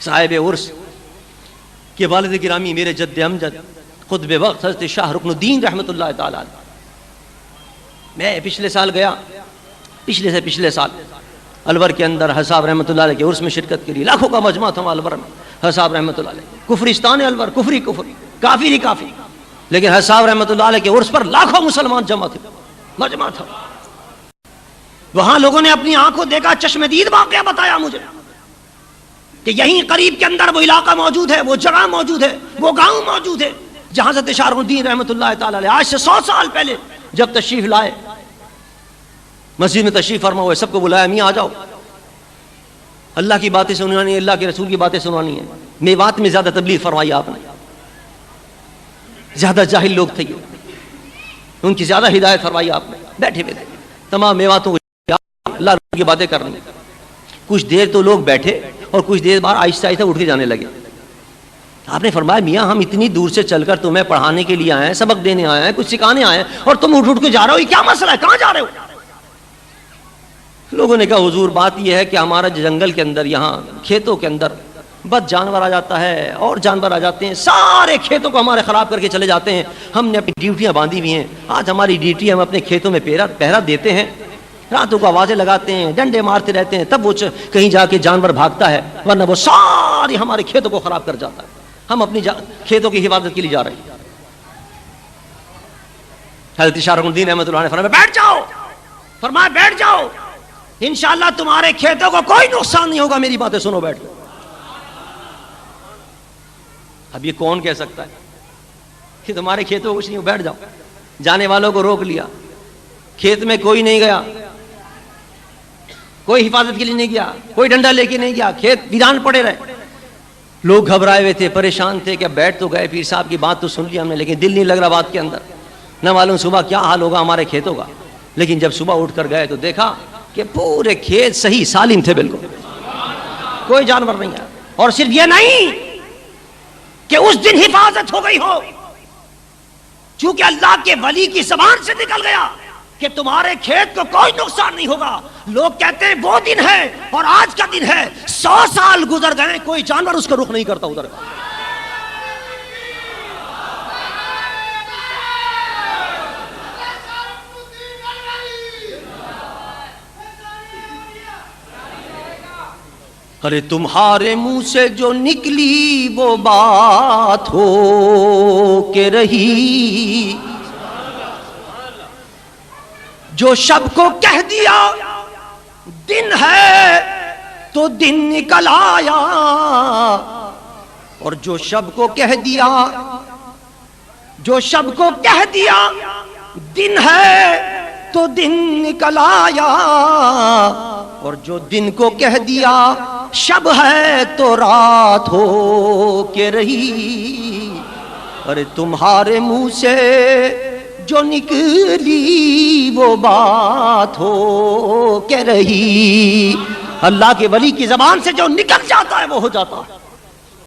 صاحب عرس کے والد گرامی میرے جد امجد قطب وقت حضرت شاہ رکن الدین رحمۃ اللہ تعالیٰ علیہ، میں پچھلے سال گیا، پچھلے سال الور کے اندر حضرت صاحب رحمۃ اللہ علیہ کے عرس میں شرکت کے لیے لاکھوں کا مجمع تھا الور میں. حضرت صاحب رحمۃ اللہ علیہ کفرستان الور، کفر کافر ہی کافی، لیکن حضرت صاحب رحمۃ اللہ علیہ کے عرس پر لاکھوں مسلمان جمع تھے، مجمع تھا. وہاں لوگوں نے اپنی آنکھوں دیکھا، چشم دید واقعہ بتایا مجھے کہ یہیں قریب کے اندر وہ علاقہ موجود ہے، وہ جگہ موجود ہے، وہ گاؤں موجود ہے جہاں حضرت شاہ رکن الدین رحمۃ اللہ تعالیٰ علیہ آج سے 100 سال پہلے جب تشریف لائے، مسجد میں تشریف فرما ہوئے، سب کو بلایا، میاں آ جاؤ، اللہ کی باتیں سنوانی ہے، اللہ کے رسول کی باتیں سنوانی ہے. میوات میں زیادہ تبلیغ فرمائی آپ نے، زیادہ جاہل لوگ تھے، ان کی زیادہ ہدایت فرمائی آپ نے. بیٹھے ہوئے تمام میواتوں کو اللہ کی باتیں کرنی. کچھ دیر تو لوگ بیٹھے اور کچھ دیر بعد آہستہ آہستہ اٹھ کے جانے لگے. آپ نے فرمایا میاں ہم اتنی دور سے چل کر تمہیں پڑھانے کے لیے آئے ہیں، سبق دینے آئے ہیں، کچھ سکھانے آئے ہیں، اور تم اٹھ کے جا رہے ہو، یہ کیا مسئلہ ہے، کہاں جا رہے ہو؟ لوگوں نے کہا حضور بات یہ ہے کہ ہمارا جنگل کے اندر، یہاں کھیتوں کے اندر بد جانور آ جاتا ہے اور جانور آ جاتے ہیں، سارے کھیتوں کو ہمارے خراب کر کے چلے جاتے ہیں. ہم نے اپنی ڈیوٹیاں باندھی ہوئی ہیں، آج ہماری ڈیوٹی، ہم اپنے کھیتوں میں پہرا دیتے ہیں، راتوں کو آوازیں لگاتے ہیں، ڈنڈے مارتے رہتے ہیں، تب وہ کہیں جا کے جانور بھاگتا ہے، ورنہ وہ ساری ہمارے کھیتوں کو خراب کر جاتا ہے. ہم اپنی کھیتوں کی حفاظت کے لیے جا رہے ہیں. حضرت شاہ رکن الدین رحمۃ اللہ نے فرمایا بیٹھ جاؤ، فرمایا بیٹھ جاؤ، انشاءاللہ تمہارے کھیتوں کو کوئی نقصان نہیں ہوگا، میری باتیں سنو، بیٹھ جاؤ. اب یہ کون کہہ سکتا ہے کہ تمہارے کھیتوں کو کچھ نہیں ہو، بیٹھ جاؤ. جانے والوں کو روک لیا، کھیت میں کوئی نہیں گیا، کوئی حفاظت کے لیے نہیں گیا، کوئی ڈنڈا لے کے نہیں گیا، کھیت ویران پڑے رہے. لوگ گھبرائے ہوئے تھے، پریشان تھے کہ بیٹھ تو گئے، پیر صاحب کی بات تو سن لی ہم نے، لیکن دل نہیں لگ رہا بات کے اندر، نہ معلوم صبح کیا حال ہوگا ہمارے کھیتوں کا. لیکن جب صبح اٹھ کر گئے تو دیکھا کہ پورے کھیت صحیح سالم تھے، بالکل کوئی جانور نہیں ہے. اور صرف یہ نہیں کہ اس دن حفاظت ہو گئی ہو، چونکہ اللہ کے ولی کی زبان سے نکل گیا کہ تمہارے کھیت کو کوئی نقصان نہیں ہوگا. لوگ کہتے ہیں وہ دن ہے اور آج کا دن ہے، 100 سال گزر گئے، کوئی جانور اس کو رخ نہیں کرتا ادھر. ارے تمہارے منہ سے جو نکلی وہ بات ہو کے رہی، جو شب کو کہہ دیا دن ہے تو دن نکل آیا، اور جو شب کو کہہ دیا دن ہے تو دن نکل آیا، اور جو دن کو کہہ دیا شب ہے تو رات ہو کے رہی. ارے تمہارے منہ سے جو نکلی وہ بات ہو کے رہی، اللہ کے ولی کی زبان سے جو نکل جاتا ہے وہ ہو جاتا ہے.